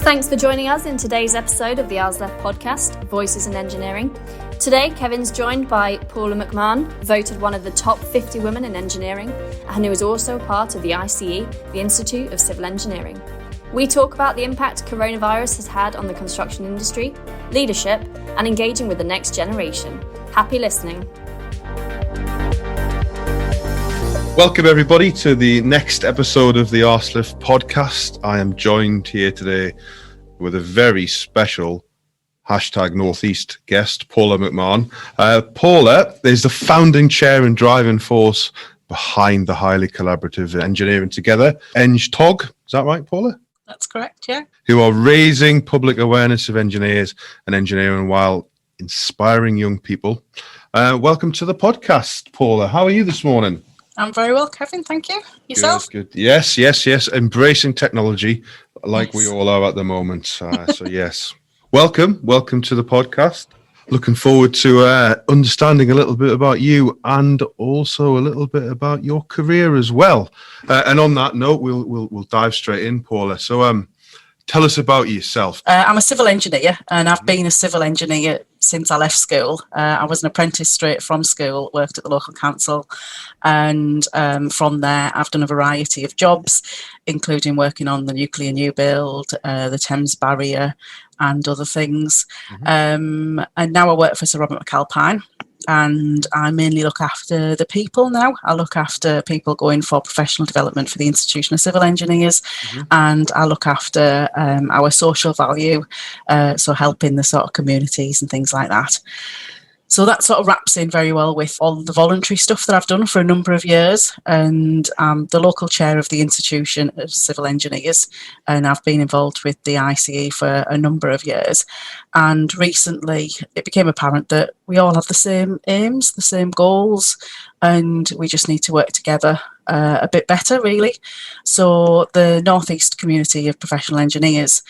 Thanks for joining us in today's episode of the ArsLEF podcast, Voices in Engineering. Today, Kevin's joined by Paula McMahon, voted one of the top 50 women in engineering, and who is also part of the ICE, the Institute of Civil Engineering. We talk about the impact coronavirus has had on the construction industry, leadership, and engaging with the next generation. Happy listening. Welcome everybody to the next episode of the ArsLEF podcast. I am joined here today with a very special #Northeast guest, Paula McMahon. Paula is the founding chair and driving force behind the highly collaborative Engineering Together, EngTOG. Is that right, Paula? That's correct, yeah. Who are raising public awareness of engineers and engineering while inspiring young people. Welcome to the podcast, Paula. How are you this morning? I'm very well, Kevin. Thank you. Yourself? Good. Yes. Embracing technology like we all are at the moment. So yes. Welcome to the podcast. Looking forward to understanding a little bit about you and also a little bit about your career as well. And on that note, we'll dive straight in, Paula. So tell us about yourself. I'm a civil engineer, and I've been a civil engineer since I left school. I was an apprentice straight from school, worked at the local council, and from there I've done a variety of jobs, including working on the nuclear new build, the Thames Barrier, and other things. And now I work for Sir Robert McAlpine, and I mainly look after the people now. I look after people going for professional development for the Institution of Civil Engineers, and I look after our social value, so helping the sort of communities and things like that. So that sort of wraps in very well with all the voluntary stuff that I've done for a number of years. And I'm the local chair of the Institution of Civil Engineers, and I've been involved with the ICE for a number of years. And recently it became apparent that we all have the same aims, the same goals, and we just need to work together a bit better, really. So the Northeast community of professional engineers,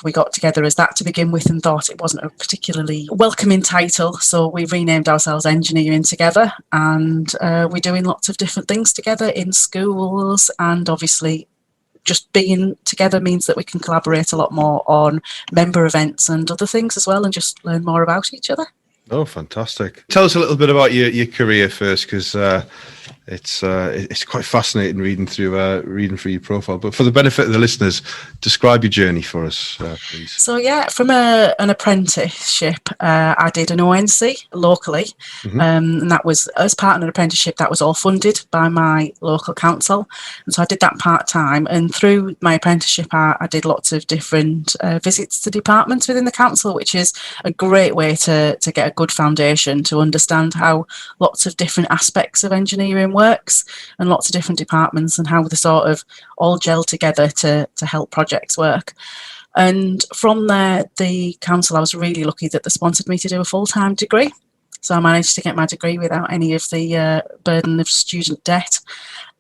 we got together as that to begin with and thought it wasn't a particularly welcoming title. So we renamed ourselves Engineering Together, and we're doing lots of different things together in schools, and obviously just being together means that we can collaborate a lot more on member events and other things as well, and just learn more about each other. Oh, fantastic. Tell us a little bit about your career first, because it's quite fascinating reading through your profile. But for the benefit of the listeners, describe your journey for us, please. So yeah, from an apprenticeship, I did an ONC locally, and that was, as part of an apprenticeship, that was all funded by my local council. And so I did that part-time, and through my apprenticeship I did lots of different visits to departments within the council, which is a great way to get a good foundation to understand how lots of different aspects of engineering works, and lots of different departments, and how they sort of all gel together to help projects work. And from there, the council, I was really lucky that they sponsored me to do a full-time degree. So I managed to get my degree without any of the burden of student debt.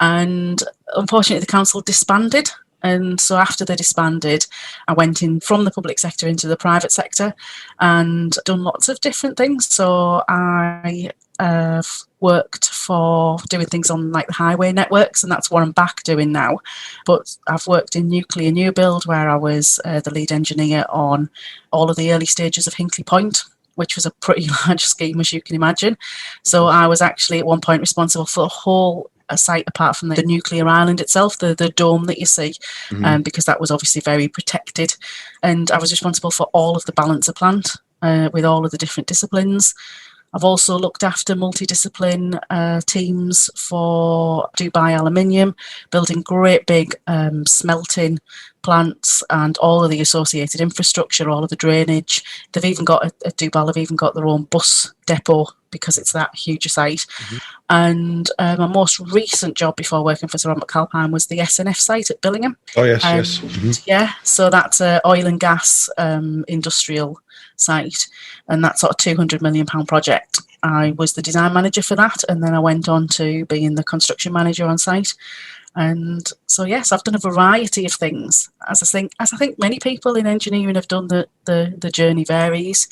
And unfortunately, the council disbanded. And so after they disbanded, I went in from the public sector into the private sector and done lots of different things. So I worked for doing things on like the highway networks, and that's what I'm back doing now. But I've worked in nuclear new build, where I was the lead engineer on all of the early stages of Hinkley Point, which was a pretty large scheme, as you can imagine. So I was actually at one point responsible for the whole site, apart from the nuclear island itself, the dome that you see, because that was obviously very protected. And I was responsible for all of the balance of plant with all of the different disciplines. I've also looked after multidiscipline teams for Dubai Aluminium, building great big smelting plants and all of the associated infrastructure, all of the drainage. They've even got, at Dubai, they've even got their own bus depot because it's that huge a site. And my most recent job before working for Sir Robert McAlpine was the SNF site at Billingham. Oh, yes. Yeah, so that's an oil and gas industrial site, and that sort of £200 million project. I was the design manager for that, and then I went on to being the construction manager on site. And so yes, I've done a variety of things, as I think many people in engineering have done. The journey varies,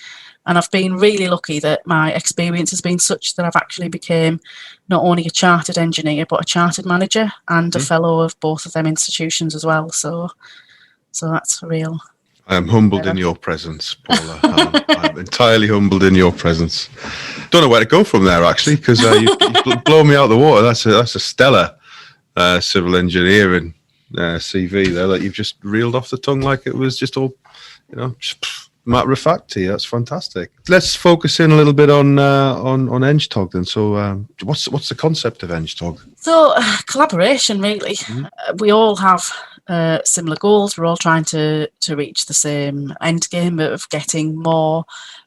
and I've been really lucky that my experience has been such that I've actually became not only a chartered engineer but a chartered manager and a fellow of both of them institutions as well. So that's real. I am humbled in your presence, Paula. I'm entirely humbled in your presence. Don't know where to go from there, actually, because you've blown me out of the water. That's a stellar civil engineering CV there that you've just reeled off the tongue like it was just all, just matter of fact here. That's fantastic. Let's focus in a little bit on EngTog then. So, what's the concept of EngTog? So, collaboration, really. We all have similar goals. We're all trying to reach the same end game of getting more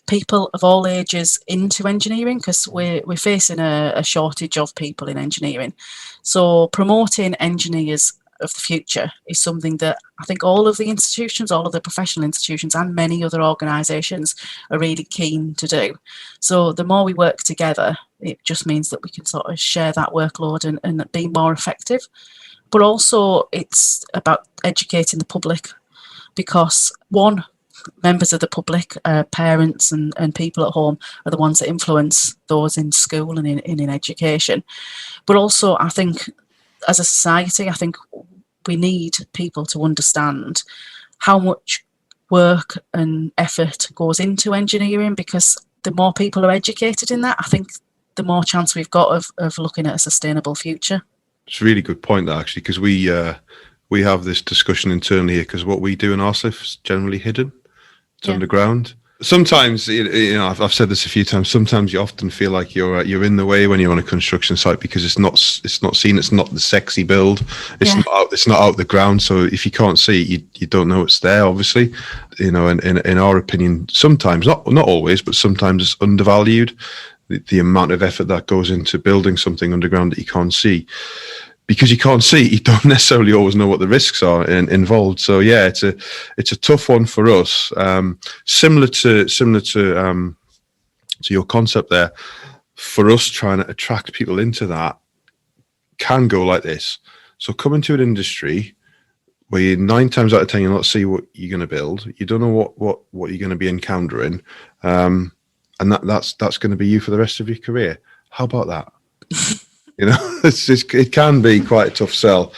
people of all ages into engineering, because we're facing a shortage of people in engineering. So promoting engineers of the future is something that I think all of the institutions, all of the professional institutions and many other organisations are really keen to do. So the more we work together, it just means that we can sort of share that workload and be more effective. But also it's about educating the public, because members of the public, parents and people at home are the ones that influence those in school and in education. But also I think as a society, I think we need people to understand how much work and effort goes into engineering, because the more people are educated in that, I think the more chance we've got of looking at a sustainable future. It's a really good point, that, actually, because we have this discussion internally here, because what we do in ArSLIF is generally hidden. It's underground. Sometimes, I've said this a few times. Sometimes you often feel like you're in the way when you're on a construction site, because it's not seen. It's not the sexy build. It's not out the ground. So if you can't see it, you don't know it's there. Obviously, in our opinion, sometimes not always, but sometimes it's undervalued. The amount of effort that goes into building something underground that you can't see. Because you can't see, you don't necessarily always know what the risks are involved. So yeah, it's a tough one for us. Similar to your concept there, for us trying to attract people into that can go like this. So come into an industry where you 9 times out of 10 you'll not see what you're going to build. You don't know what you're going to be encountering, and that's going to be you for the rest of your career. How about that? It can be quite a tough sell.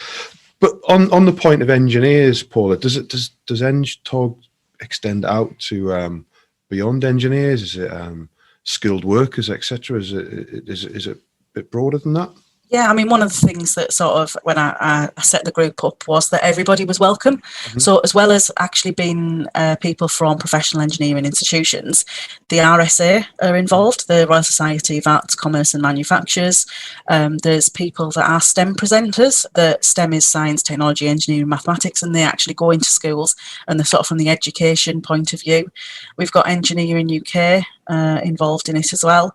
But on the point of engineers, Paula, does EngTog extend out to beyond engineers? Is it skilled workers, etc.? Is it a bit broader than that? Yeah, I mean, one of the things that sort of, when I set the group up, was that everybody was welcome. Mm-hmm. So as well as actually being people from professional engineering institutions, the RSA are involved, the Royal Society of Arts, Commerce and Manufacturers. There's people that are STEM presenters. The STEM is science, technology, engineering, mathematics, and they actually go into schools, and they're sort of from the education point of view. We've got Engineering UK involved in it as well.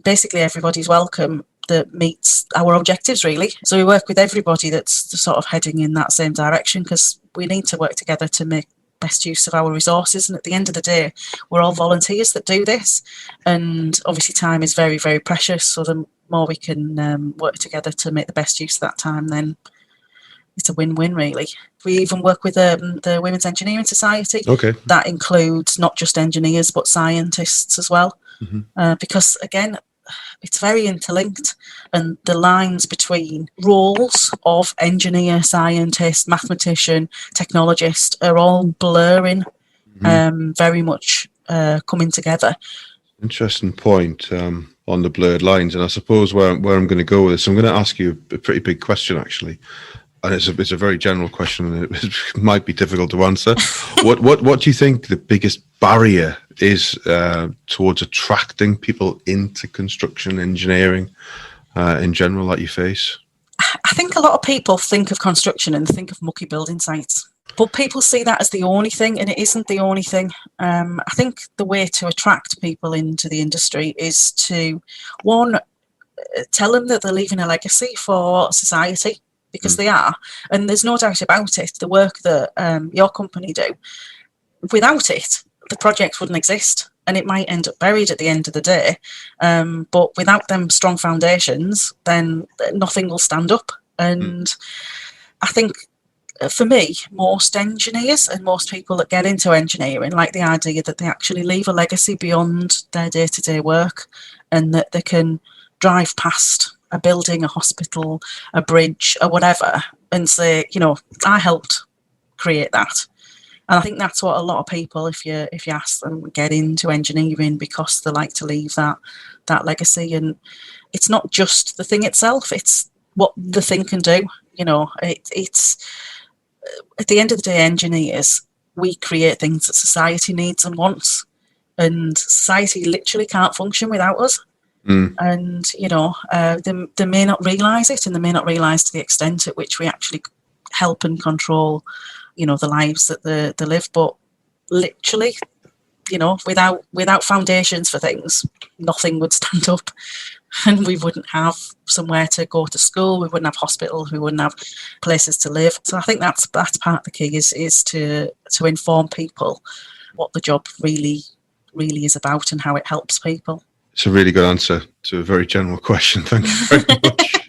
Basically, everybody's welcome that meets our objectives, really. So we work with everybody that's sort of heading in that same direction, because we need to work together to make best use of our resources. And at the end of the day, we're all volunteers that do this. And obviously time is very, very precious. So the more we can work together to make the best use of that time, then it's a win-win, really. We even work with the Women's Engineering Society. Okay. That includes not just engineers, but scientists as well. Mm-hmm. Because, again, it's very interlinked, and the lines between roles of engineer, scientist, mathematician, technologist are all blurring, very much coming together. Interesting point on the blurred lines, and I suppose where I'm going to go with this, I'm going to ask you a pretty big question, actually, and it's a very general question, and it might be difficult to answer. What do you think the biggest barrier is towards attracting people into construction engineering in general that you face? I think a lot of people think of construction and think of mucky building sites, but people see that as the only thing, and it isn't the only thing. I think the way to attract people into the industry is to, one, tell them that they're leaving a legacy for society, because they are, and there's no doubt about it. The work that your company do, without it, the project wouldn't exist, and it might end up buried at the end of the day. But without them strong foundations, then nothing will stand up. And I think, for me, most engineers and most people that get into engineering like the idea that they actually leave a legacy beyond their day-to-day work, and that they can drive past a building, a hospital, a bridge, or whatever, and say, I helped create that. And I think that's what a lot of people, if you ask them, get into engineering because they like to leave that legacy. And it's not just the thing itself; it's what the thing can do. It's at the end of the day, engineers, we create things that society needs and wants, and society literally can't function without us. And they may not realise it, and they may not realise to the extent at which we actually help and control, the lives that they live. But literally, without foundations for things, nothing would stand up, and we wouldn't have somewhere to go to school, we wouldn't have hospitals, we wouldn't have places to live. So I think that's part of the key is to inform people what the job really is about and how it helps people. It's a really good answer to a very general question. Thank you very much,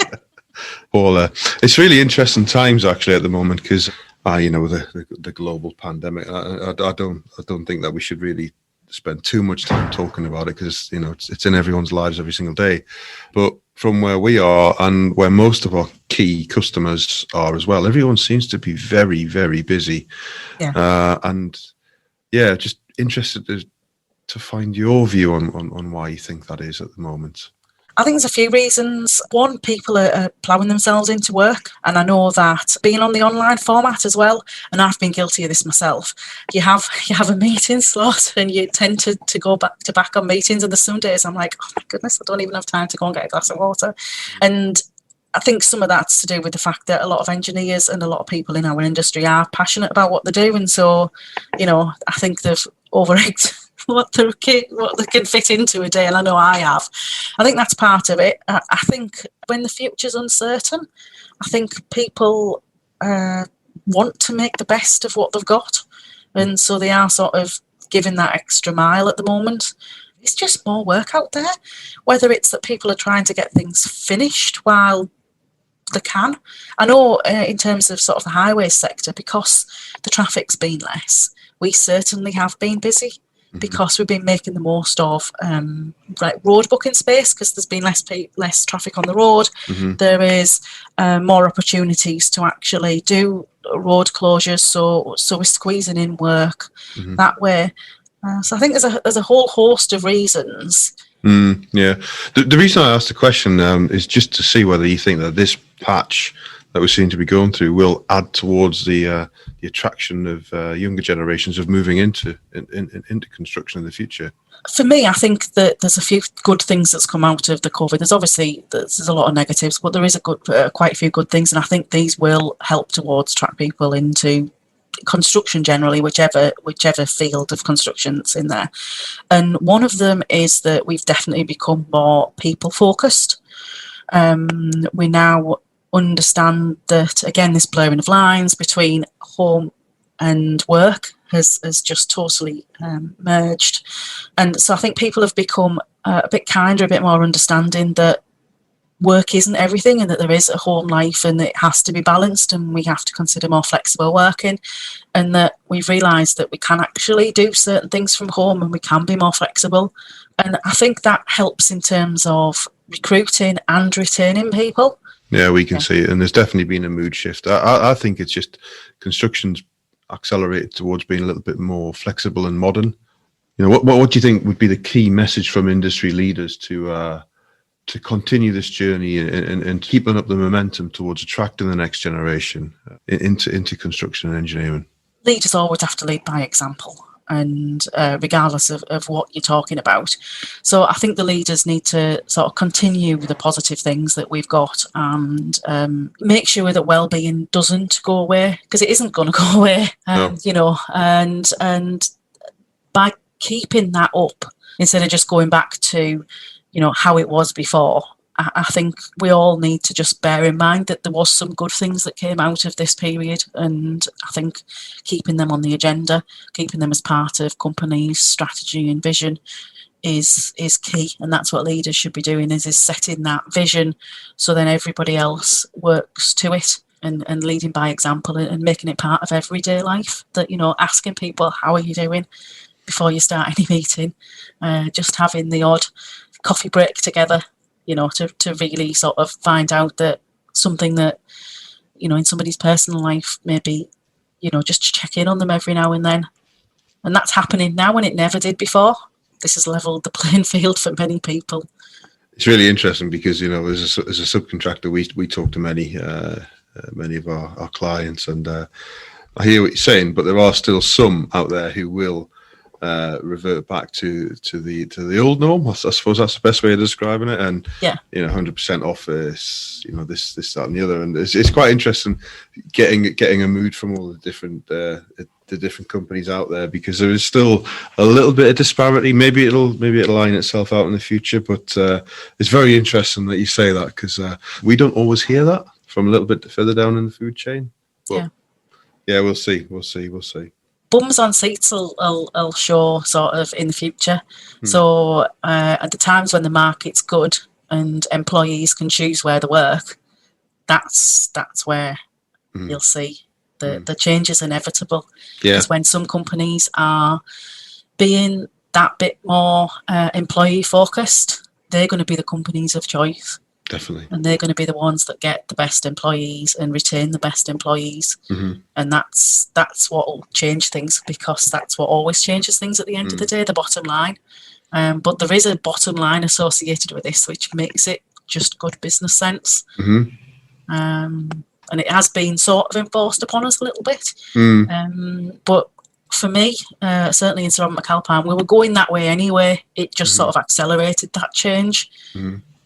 Paula. It's really interesting times actually at the moment because, with the global pandemic, I don't think that we should really spend too much time talking about it because it's in everyone's lives every single day. But from where we are and where most of our key customers are as well, everyone seems to be very, very busy. Yeah. Just interested to find your view on why you think that is at the moment. I think there's a few reasons. One, people are ploughing themselves into work. And I know that being on the online format as well, and I've been guilty of this myself, you have a meeting slot and you tend to go back to back on meetings. And there's some days I'm like, oh my goodness, I don't even have time to go and get a glass of water. And I think some of that's to do with the fact that a lot of engineers and a lot of people in our industry are passionate about what they do. And so, I think they've over-egged what they can fit into a day, and I know I have. I think that's part of it. I think when the future's uncertain, I think people want to make the best of what they've got, and so they are sort of giving that extra mile at the moment. It's just more work out there, whether it's that people are trying to get things finished while they can. I know in terms of sort of the highway sector, because the traffic's been less, we certainly have been busy. Because we've been making the most of road booking space because there's been less traffic on the road. There is more opportunities to actually do road closures, so we're squeezing in work that way. So I think there's a whole host of reasons. Yeah, the reason I asked the question is just to see whether you think that this patch that we seem to be going through will add towards the attraction of younger generations of moving into construction in the future. For me, I think that there's a few good things that's come out of the COVID. There's a lot of negatives, but there is quite a few good things, and I think these will help towards attract people into construction generally, whichever field of construction that's in there. And one of them is that we've definitely become more people focused. We now understand that, again, this blurring of lines between home and work has just totally merged. And so I think people have become a bit kinder, a bit more understanding that work isn't everything and that there is a home life and it has to be balanced and we have to consider more flexible working, and that we've realised that we can actually do certain things from home and we can be more flexible. And I think that helps in terms of recruiting and retaining people. Yeah, we can see it, and there's definitely been a mood shift. I think it's just construction's accelerated towards being a little bit more flexible and modern. What do you think would be the key message from industry leaders to continue this journey and keeping up the momentum towards attracting the next generation into construction and engineering? Leaders always have to lead by example, and regardless of what you're talking about. So I think the leaders need to sort of continue the positive things that we've got and make sure that well-being doesn't go away, because it isn't going to go away. No. And by keeping that up, instead of just going back to how it was before, I think we all need to just bear in mind that there was some good things that came out of this period, and I think keeping them on the agenda, keeping them as part of companies' strategy and vision is key. And that's what leaders should be doing, is setting that vision so then everybody else works to it, and leading by example and making it part of everyday life. That, asking people, how are you doing, before you start any meeting, just having the odd coffee break together, to really sort of find out that something that, in somebody's personal life maybe just check in on them every now and then. And that's happening now when it never did before. This has leveled the playing field for many people. It's really interesting because, as a subcontractor, we talk to many of our clients, and I hear what you're saying, but there are still some out there who will revert back to the old norm. I suppose that's the best way of describing it. And 100% office, this, that, and the other. And it's quite interesting getting a mood from all the different companies out there, because there is still a little bit of disparity. Maybe it'll line itself out in the future, but it's very interesting that you say that, because we don't always hear that from a little bit further down in the food chain. But, yeah, we'll see. Bums on seats will show sort of in the future. So at the times when the market's good and employees can choose where to work, that's where you'll see the change is inevitable. Because when some companies are being that bit more employee focused, they're going to be the companies of choice. Definitely. And they're going to be the ones that get the best employees and retain the best employees. And that's what will change things, because that's what always changes things at the end of the day, the bottom line. But there is a bottom line associated with this, which makes it just good business sense. And it has been sort of enforced upon us a little bit. But for me, certainly in Sir Robert McAlpine, we were going that way anyway. It just sort of accelerated that change.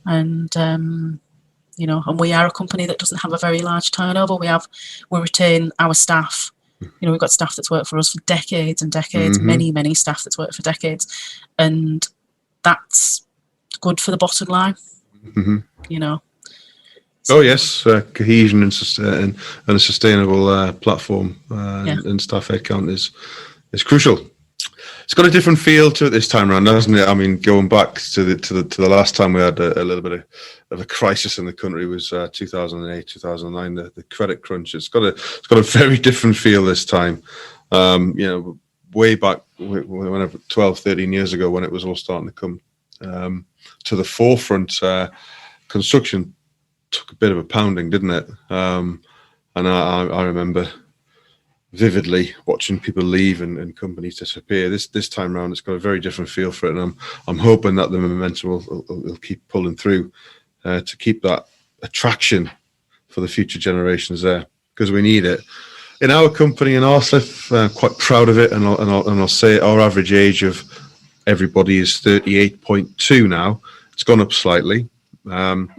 And and we are a company that doesn't have a very large turnover. We retain our staff. We've got staff that's worked for us for decades and decades, many staff that's worked for decades, and that's good for the bottom line. Oh yes, cohesion and a sustainable platform and staff headcount is crucial. It's got a different feel to it this time around, hasn't it? I mean, going back to the last time we had a little bit of a crisis in the country was 2008, 2009, the credit crunch. It's got a very different feel this time. Way back, whenever 12, 13 years ago, when it was all starting to come to the forefront, construction took a bit of a pounding, didn't it? And I remember vividly watching people leave and companies disappear. This time around, it's got a very different feel for it, and I'm hoping that the momentum will keep pulling through to keep that attraction for the future generations there, because we need it. In our company in Arslif, quite proud of it, and I'll say our average age of everybody is 38.2 now. It's gone up slightly, and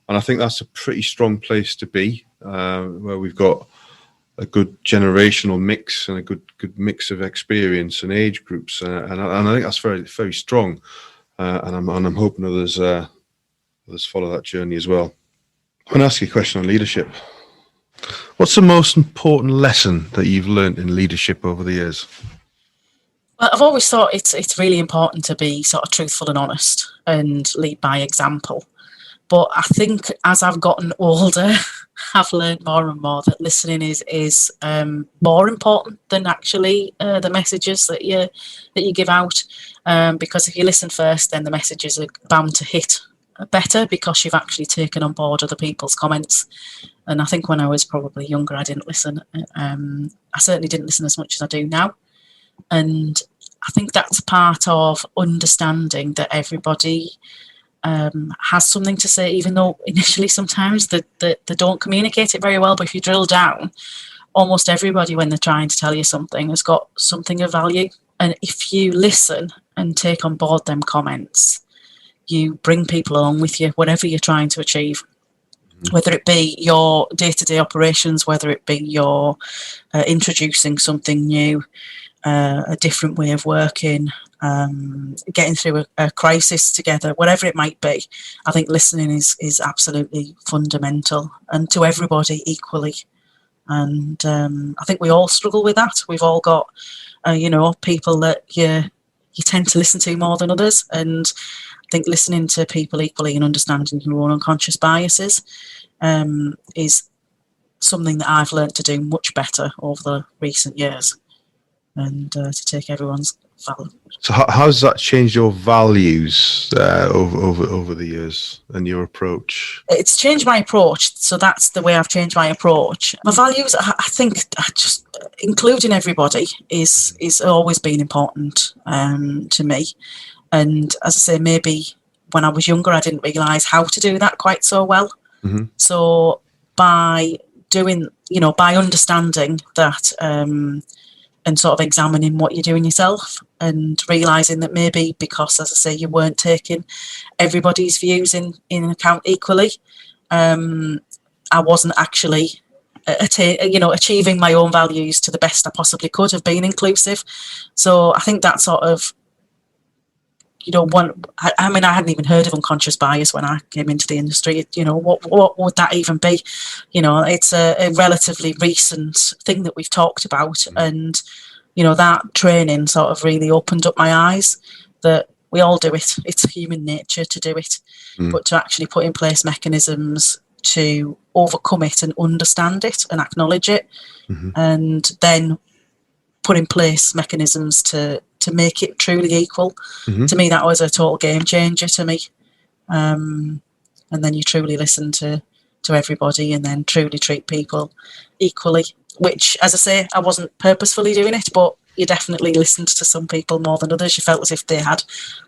I think that's a pretty strong place to be, where we've got a good generational mix and a good mix of experience and age groups, and I think that's very, very strong. And I'm hoping others follow that journey as well. I'm going to ask you a question on leadership. What's the most important lesson that you've learned in leadership over the years? Well, I've always thought it's really important to be sort of truthful and honest and lead by example. But I think as I've gotten older, I've learned more and more that listening is more important than actually the messages that you give out. Because if you listen first, then the messages are bound to hit better, because you've actually taken on board other people's comments. And I think when I was probably younger, I didn't listen. I certainly didn't listen as much as I do now. And I think that's part of understanding that everybody has something to say, even though initially sometimes they don't communicate it very well. But if you drill down, almost everybody, when they're trying to tell you something, has got something of value. And if you listen and take on board them comments, you bring people along with you, whatever you're trying to achieve. Whether it be your day-to-day operations, whether it be your introducing something new, a different way of working, getting through a crisis together, whatever it might be, I think listening is absolutely fundamental, and to everybody equally. And I think we all struggle with that. We've all got, people that you tend to listen to more than others, and I think listening to people equally and understanding your own unconscious biases is something that I've learned to do much better over the recent years, and to take everyone's So how's that changed your values over the years and your approach? It's changed my approach. So that's the way I've changed my approach. My values, I think, just including everybody is always been important to me. And as I say, maybe when I was younger, I didn't realise how to do that quite so well. Mm-hmm. So by understanding that and sort of examining what you're doing yourself and realising that maybe because, as I say, you weren't taking everybody's views in account equally, I wasn't actually achieving my own values to the best I possibly could have been inclusive. So I think that sort of, I hadn't even heard of unconscious bias when I came into the industry. What would that even be? It's a relatively recent thing that we've talked about. And, that training sort of really opened up my eyes that we all do it. It's human nature to do it. But to actually put in place mechanisms to overcome it and understand it and acknowledge it, and then put in place mechanisms to make it truly equal. To me, that was a total game changer to me. And then you truly listen to everybody and then truly treat people equally, which, as I say, I wasn't purposefully doing it, but you definitely listened to some people more than others. You felt as if they had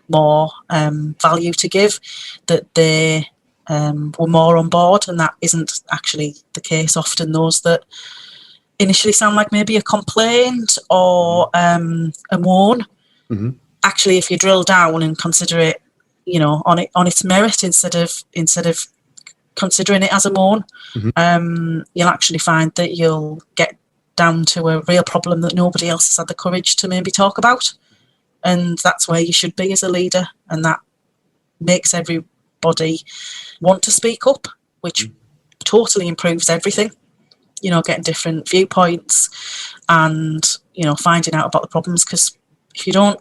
more value to give, that they were more on board, and that isn't actually the case. Often those that initially sound like maybe a complaint or a moan, actually, if you drill down and consider it, on its merit instead of considering it as a moan, you'll actually find that you'll get down to a real problem that nobody else has had the courage to maybe talk about. And that's where you should be as a leader, and that makes everybody want to speak up, which totally improves everything. Getting different viewpoints and, finding out about the problems, because if you don't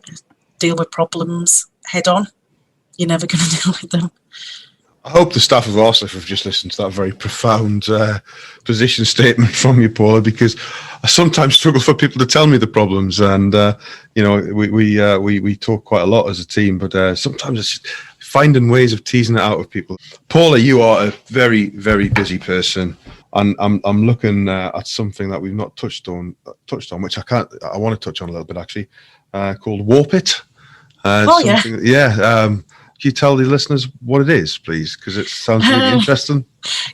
deal with problems head on, you're never going to deal with them. I hope the staff of ARSLIF have just listened to that very profound position statement from you, Paula, because I sometimes struggle for people to tell me the problems, and we talk quite a lot as a team, but sometimes it's just finding ways of teasing it out of people. Paula, you are a very, very busy person, and I'm looking at something that we've not touched on, which I want to touch on a little bit actually, called Warp It. Can you tell the listeners what it is, please? Because it sounds really interesting.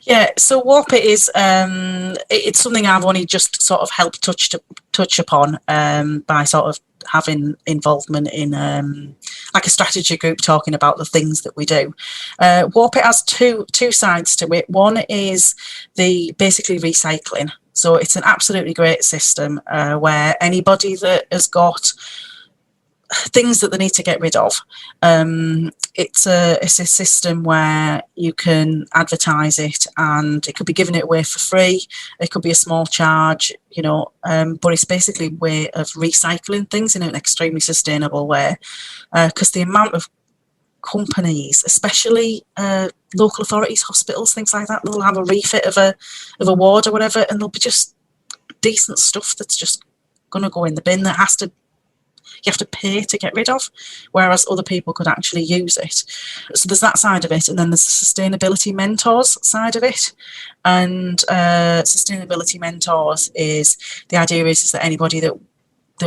Yeah, so Warp It is it's something I've only just sort of helped touch upon by sort of having involvement in like a strategy group talking about the things that we do. Warp It has two sides to it. One is the basically recycling. So it's an absolutely great system where anybody that has got things that they need to get rid of, it's a system where you can advertise it, and it could be giving it away for free, it could be a small charge, but it's basically a way of recycling things in an extremely sustainable way, because the amount of companies, especially local authorities, hospitals, things like that, they'll have a refit of a ward or whatever, and there'll be just decent stuff that's just going to go in the bin that you have to pay to get rid of, whereas other people could actually use it. So there's that side of it, and then there's the sustainability mentors side of it. And sustainability mentors is the idea is that anybody that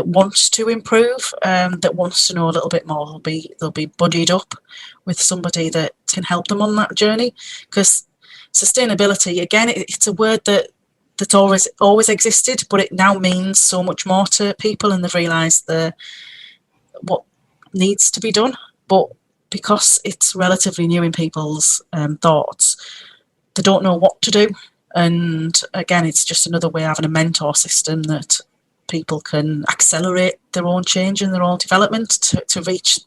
wants to improve, that wants to know a little bit more, they'll be buddied up with somebody that can help them on that journey. Because sustainability, again, it's a word that's always existed, but it now means so much more to people, and they've realised what needs to be done. But because it's relatively new in people's thoughts, they don't know what to do. And again, it's just another way of having a mentor system that people can accelerate their own change and their own development to reach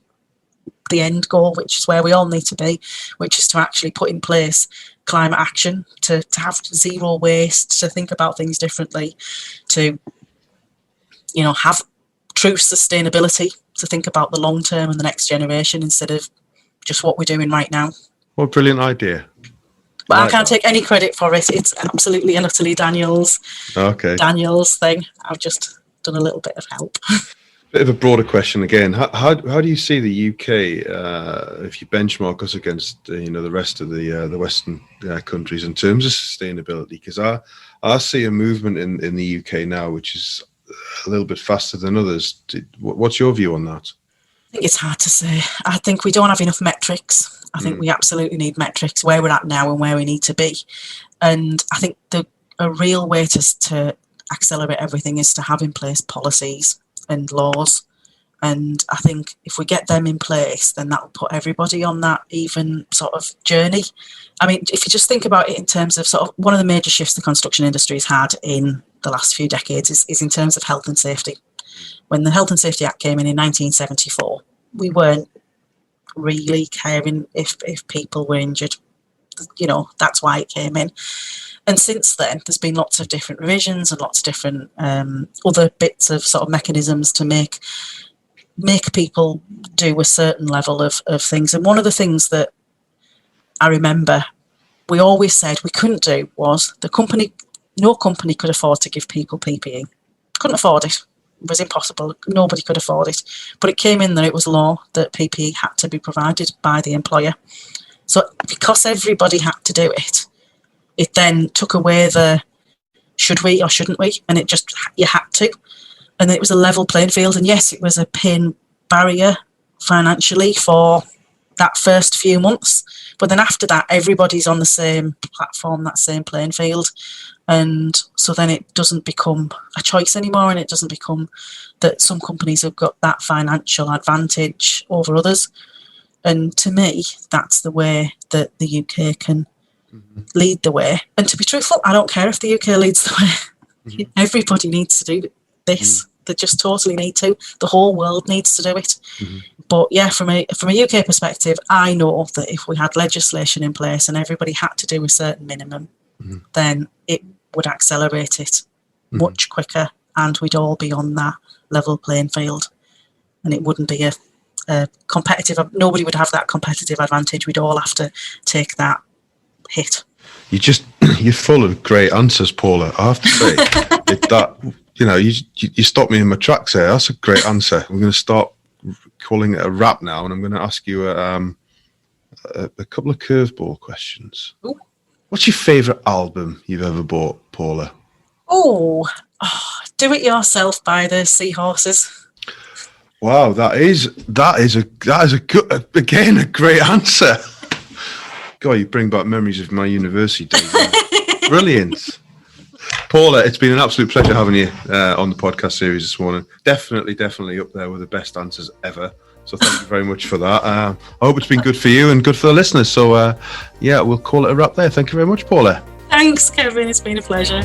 the end goal, which is where we all need to be, which is to actually put in place climate action, to have zero waste, to think about things differently, to have true sustainability, to think about the long term and the next generation instead of just what we're doing right now. What a brilliant idea. But I can't take any credit for it. It's absolutely and utterly Daniel's thing. I've just done a little bit of help. Bit of a broader question again. How do you see the UK if you benchmark us against the rest of the Western countries in terms of sustainability? Because I see a movement in the UK now which is a little bit faster than others. What's your view on that? I think it's hard to say. I think we don't have enough metrics. I think we absolutely need metrics where we're at now and where we need to be. And I think a real way to accelerate everything is to have in place policies and laws. And I think if we get them in place, then that will put everybody on that even sort of journey. I mean, if you just think about it in terms of sort of one of the major shifts the construction industry has had in the last few decades is in terms of health and safety. When the Health and Safety Act came in 1974, we weren't really caring if people were injured. That's why it came in. And since then, there's been lots of different revisions and lots of different other bits of sort of mechanisms to make people do a certain level of things. And one of the things that I remember we always said we couldn't do was no company could afford to give people PPE. Couldn't afford it. It was impossible. Nobody could afford it. But it came in that it was law that PPE had to be provided by the employer. So because everybody had to do it, it then took away the should we or shouldn't we, and it just, you had to. And it was a level playing field. And yes, it was a pain barrier financially for that first few months. But then after that, everybody's on the same platform, that same playing field. And so then it doesn't become a choice anymore, and it doesn't become that some companies have got that financial advantage over others. And to me, that's the way that the UK can lead the way. And to be truthful, I don't care if the UK leads the way. Everybody needs to do this. They just totally need to. The whole world needs to do it. But yeah, from a UK perspective, I know that if we had legislation in place and everybody had to do a certain minimum, then it would accelerate it much quicker, and we'd all be on that level playing field. And it wouldn't be a competitive, nobody would have that competitive advantage. We'd all have to take that hit. You're full of great answers, Paula. I have to say you stopped me in my tracks there. That's a great answer. I'm going to start calling it a wrap now, and I'm going to ask you a couple of curveball questions. Ooh. What's your favourite album you've ever bought, Paula? Oh, Do It Yourself by the Seahorses. Wow, that is a good, again, a great answer. God, you bring back memories of my university days. Brilliant. Paula, it's been an absolute pleasure having you on the podcast series this morning. Definitely up there with the best answers ever. So thank you very much for that. I hope it's been good for you and good for the listeners. So, we'll call it a wrap there. Thank you very much, Paula. Thanks, Kevin. It's been a pleasure.